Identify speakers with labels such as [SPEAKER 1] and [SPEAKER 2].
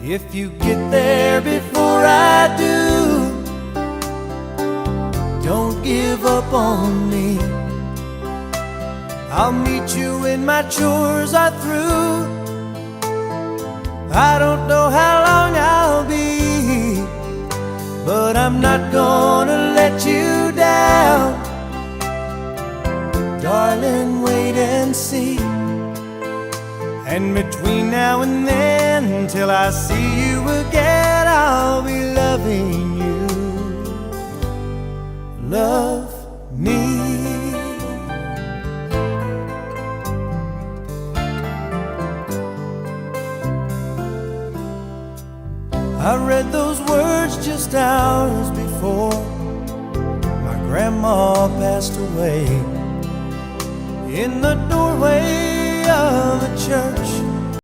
[SPEAKER 1] If you get there before I do, don't give up on me. I'll meet you when my chores are through. I don't know how long I'll be, but I'm not gonna let you down. Darling, wait and see. And between now and then, till I see you again, I'll be loving you. Love me. I read those words just hours before my grandma passed away, in the doorway of a church